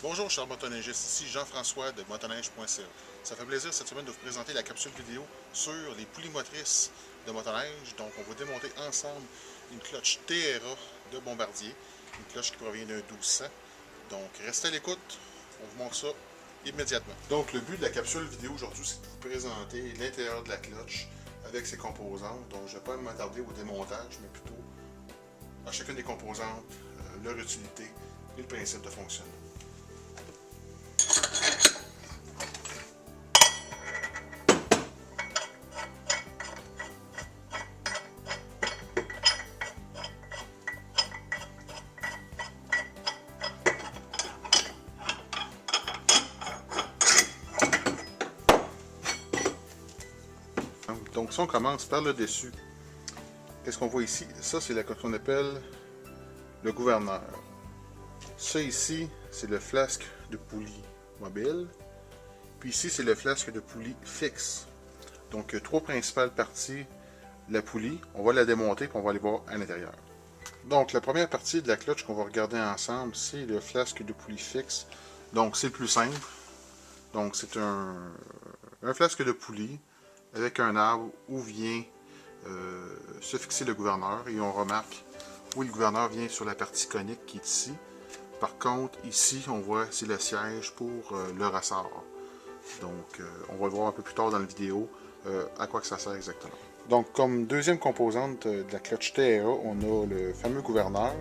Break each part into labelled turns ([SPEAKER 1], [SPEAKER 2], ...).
[SPEAKER 1] Bonjour chers motoneigistes, ici Jean-François de motoneige.ca. Ça fait plaisir cette semaine de vous présenter la capsule vidéo sur les poulies motrices de motoneige. Donc on va démonter ensemble une cloche TRA de Bombardier, une cloche qui provient d'un 1200. Donc restez à l'écoute, on vous montre ça immédiatement. Donc le but de la capsule vidéo aujourd'hui, c'est de vous présenter l'intérieur de la cloche avec ses composantes. Donc je ne vais pas m'attarder au démontage, mais plutôt à chacune des composantes, leur utilité et le principe de fonctionnement. Donc si on commence par le dessus, qu'est-ce qu'on voit ici? Ça c'est ce qu'on appelle le gouverneur. Ça ici, c'est le flasque de poulie mobile. Puis ici, c'est le flasque de poulie fixe. Donc trois principales parties de la poulie. On va la démonter puis on va aller voir à l'intérieur. Donc la première partie de la cloche qu'on va regarder ensemble, c'est le flasque de poulie fixe. Donc c'est le plus simple. Donc c'est un flasque de poulie avec un arbre où vient se fixer le gouverneur, et on remarque où le gouverneur vient sur la partie conique qui est ici. Par contre, ici, on voit c'est le siège pour le ressort. Donc, on va le voir un peu plus tard dans la vidéo à quoi que ça sert exactement. Donc, comme deuxième composante de la cloche TRA, on a le fameux gouverneur.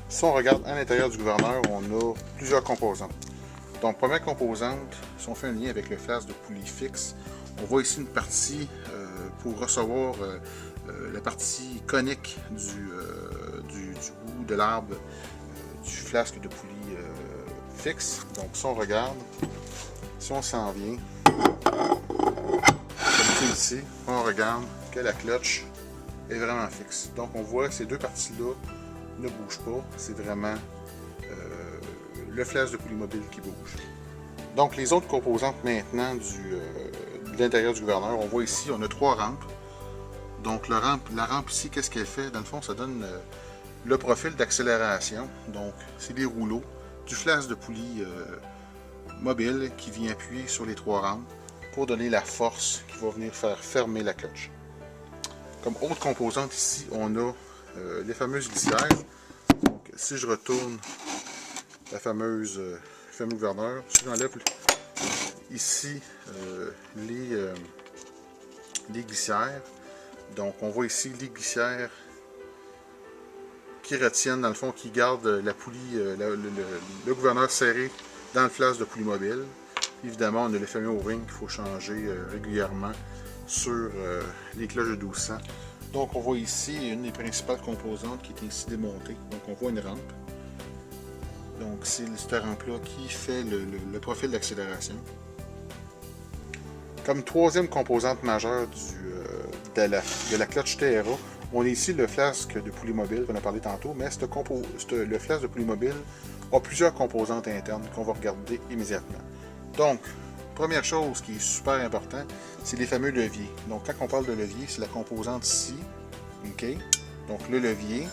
[SPEAKER 1] Si on regarde à l'intérieur du gouverneur, on a plusieurs composantes. Donc, première composante, si on fait un lien avec le flasque de poulie fixe, on voit ici une partie pour recevoir la partie conique du bout de l'arbre du flasque de poulie fixe. Donc, si on regarde, si on s'en vient, comme ici, on regarde que la cloche est vraiment fixe. Donc, on voit que ces deux parties-là ne bougent pas. C'est vraiment le flasque de poulie mobile qui bouge. Donc, les autres composantes maintenant de l'intérieur du gouverneur, on voit ici, on a trois rampes. Donc, la rampe ici, qu'est-ce qu'elle fait? Dans le fond, ça donne le profil d'accélération. Donc, c'est des rouleaux du flasque de poulie mobile qui vient appuyer sur les trois rampes pour donner la force qui va venir faire fermer la cloche. Comme autre composante ici, on a les fameuses glissières. Donc, si je retourne le fameux gouverneur, si j'enlève ici les glissières, donc on voit ici les glissières qui retiennent, dans le fond, qui gardent la poulie, le gouverneur serré dans le flasque de poulie mobile. Évidemment, on a les fameux O-rings qu'il faut changer régulièrement sur les cloches de 1200. Donc on voit ici une des principales composantes qui est ici démontée. Donc on voit une rampe. Donc c'est cette rampe-là qui fait le profil d'accélération. Comme troisième composante majeure de la cloche TRA, on a ici le flasque de poulie mobile qu'on a parlé tantôt, mais le flasque de poulie mobile a plusieurs composantes internes qu'on va regarder immédiatement. Donc, première chose qui est super importante, c'est les fameux leviers. Donc, quand on parle de levier, c'est la composante ici. OK? Donc, le levier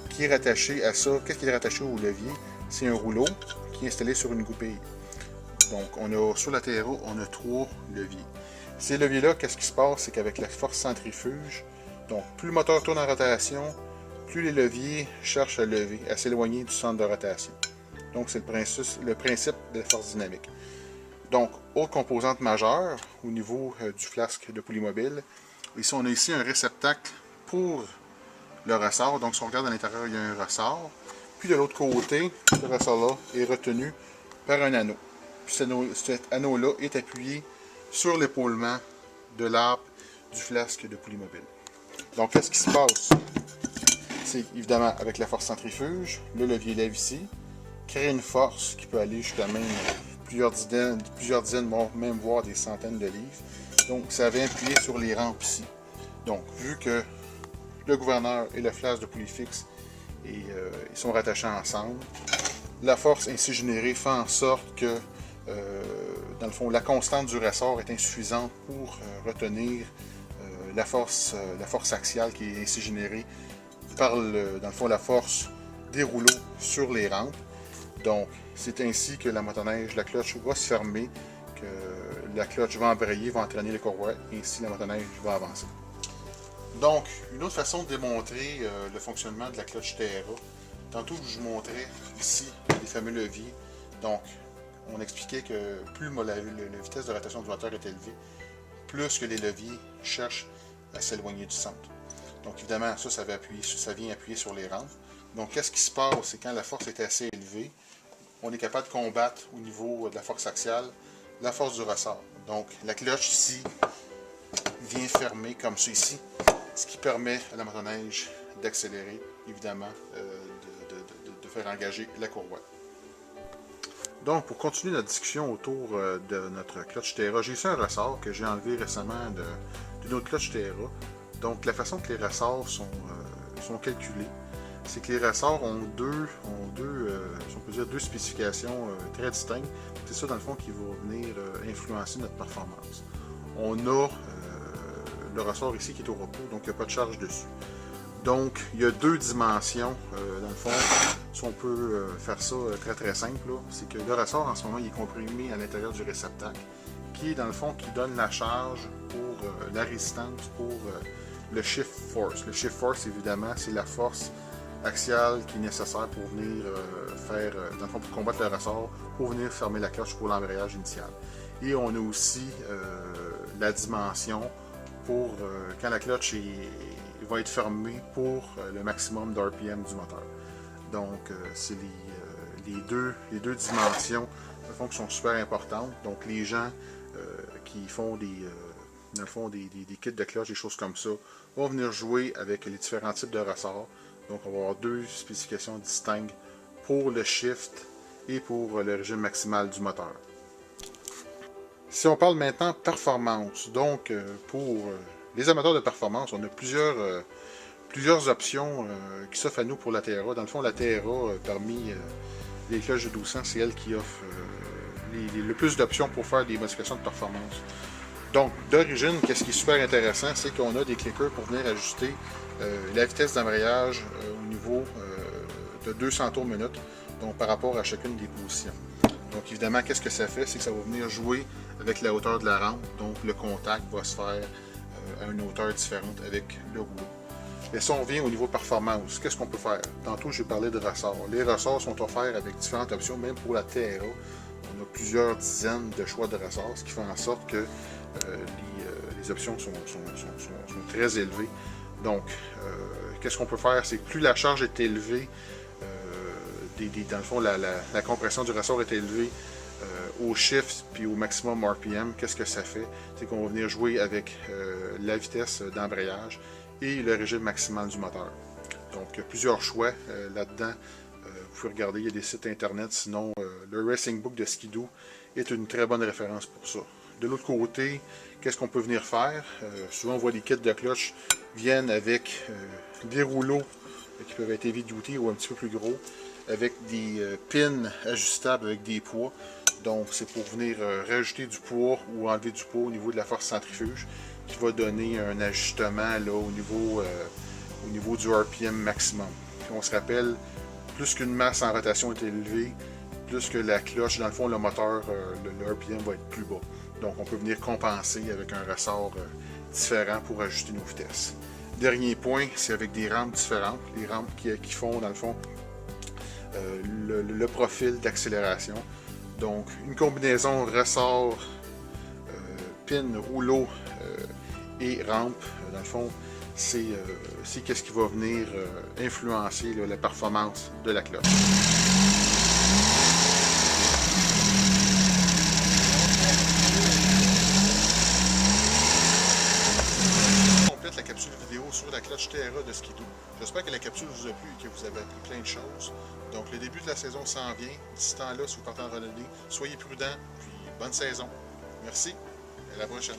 [SPEAKER 1] qui est rattaché à ça. Qu'est-ce qui est rattaché au levier? C'est un rouleau qui est installé sur une goupille. Donc, sur la TRA, on a trois leviers. Ces leviers-là, qu'est-ce qui se passe? C'est qu'avec la force centrifuge, donc plus le moteur tourne en rotation, plus les leviers cherchent à lever, à s'éloigner du centre de rotation. Donc, c'est le principe de la force dynamique. Donc, autre composante majeure au niveau du flasque de poulie mobile, ici, on a ici un réceptacle pour le ressort. Donc, si on regarde à l'intérieur, il y a un ressort. Puis, de l'autre côté, ce ressort-là est retenu par un anneau. Puis, cet anneau-là est appuyé sur l'épaulement de l'arbre du flasque de poulie mobile. Donc, qu'est-ce qui se passe? C'est évidemment avec la force centrifuge, le levier lève ici, crée une force qui peut aller jusqu'à même plusieurs dizaines, même voire des centaines de livres. Donc, ça vient appuyer sur les rampes ici. Donc, vu que le gouverneur et le flasque de poulie fixe ils sont rattachés ensemble, la force ainsi générée fait en sorte que dans le fond, la constante du ressort est insuffisante pour retenir la force axiale qui est ainsi générée par dans le fond, la force des rouleaux sur les rampes. Donc, c'est ainsi que la motoneige, la cloche va se fermer, que la cloche va embrayer, va entraîner les courroies, et ainsi la motoneige va avancer. Donc, une autre façon de démontrer le fonctionnement de la cloche TRA, tantôt je vous montrais ici les fameux leviers. Donc, on expliquait que plus la vitesse de rotation du moteur est élevée, plus que les leviers cherchent à s'éloigner du centre. Donc évidemment, ça vient appuyer sur les rampes. Donc qu'est-ce qui se passe, c'est quand la force est assez élevée, on est capable de combattre au niveau de la force axiale la force du ressort. Donc la cloche ici vient fermer comme ça ici, ce qui permet à la motoneige d'accélérer, évidemment, de faire engager la courroie. Donc, pour continuer la discussion autour de notre clutch TRA, j'ai ici un ressort que j'ai enlevé récemment d'une autre clutch TRA. Donc, la façon que les ressorts sont calculés, c'est que les ressorts ont si on peut dire, deux spécifications très distinctes. C'est ça, dans le fond, qui va venir influencer notre performance. On a le ressort ici qui est au repos, donc il n'y a pas de charge dessus. Donc, il y a deux dimensions, dans le fond, si on peut faire ça très très simple, c'est que le ressort en ce moment il est comprimé à l'intérieur du réceptacle, qui est dans le fond qui donne la charge pour la résistance pour le shift force. Le shift force, évidemment, c'est la force axiale qui est nécessaire pour venir dans le fond, pour combattre le ressort, pour venir fermer la cloche pour l'embrayage initial. Et on a aussi la dimension pour quand la cloche va être fermée pour le maximum d'RPM du moteur. Donc, c'est les deux dimensions qui sont super importantes. Donc, les gens qui font dans le fond, des kits de cloche, des choses comme ça, vont venir jouer avec les différents types de ressorts. Donc, on va avoir deux spécifications distinctes pour le shift et pour le régime maximal du moteur. Si on parle maintenant performance, donc pour les amateurs de performance, on a plusieurs options qui s'offrent à nous pour la TRA. Dans le fond, la TRA, parmi les cloches de 1200, c'est elle qui offre le plus d'options pour faire des modifications de performance. Donc, d'origine, qu'est-ce qui est super intéressant, c'est qu'on a des clickers pour venir ajuster la vitesse d'embrayage au niveau de 200 tours minute, donc par rapport à chacune des positions. Donc, évidemment, qu'est-ce que ça fait? C'est que ça va venir jouer avec la hauteur de la rampe, donc le contact va se faire à une hauteur différente avec le rouleau. Et si on revient au niveau performance, qu'est-ce qu'on peut faire? Tantôt, j'ai parlé de ressorts. Les ressorts sont offerts avec différentes options, même pour la TRA. On a plusieurs dizaines de choix de ressorts, ce qui fait en sorte que les options sont très élevées. Donc, qu'est-ce qu'on peut faire? C'est que plus la charge est élevée, dans le fond, la compression du ressort est élevée au shift puis au maximum RPM. Qu'est-ce que ça fait? C'est qu'on va venir jouer avec la vitesse d'embrayage et le régime maximal du moteur. Donc, il y a plusieurs choix là-dedans. Vous pouvez regarder, il y a des sites internet. Sinon, le Racing Book de Skidoo est une très bonne référence pour ça. De l'autre côté, qu'est-ce qu'on peut venir faire? Souvent, on voit les kits de cloche viennent avec des rouleaux qui peuvent être heavy duty ou un petit peu plus gros, avec des pins ajustables avec des poids. Donc, c'est pour venir rajouter du poids ou enlever du poids au niveau de la force centrifuge, qui va donner un ajustement là, au niveau du RPM maximum. Puis on se rappelle, plus qu'une masse en rotation est élevée, plus que la cloche, dans le fond, le moteur, le RPM va être plus bas. Donc, on peut venir compenser avec un ressort différent pour ajuster nos vitesses. Dernier point, c'est avec des rampes différentes, les rampes qui font, dans le fond, le profil d'accélération. Donc, une combinaison ressort, pin, rouleau et rampe, dans le fond, c'est qu'est-ce qui va venir influencer la performance de la cloche. La capsule vidéo sur la cloche TRA de Skidoo. J'espère que la capsule vous a plu et que vous avez appris plein de choses. Donc, le début de la saison s'en vient. D'ici ce temps-là, si vous partez en randonnée, soyez prudents, puis bonne saison. Merci, et à la prochaine.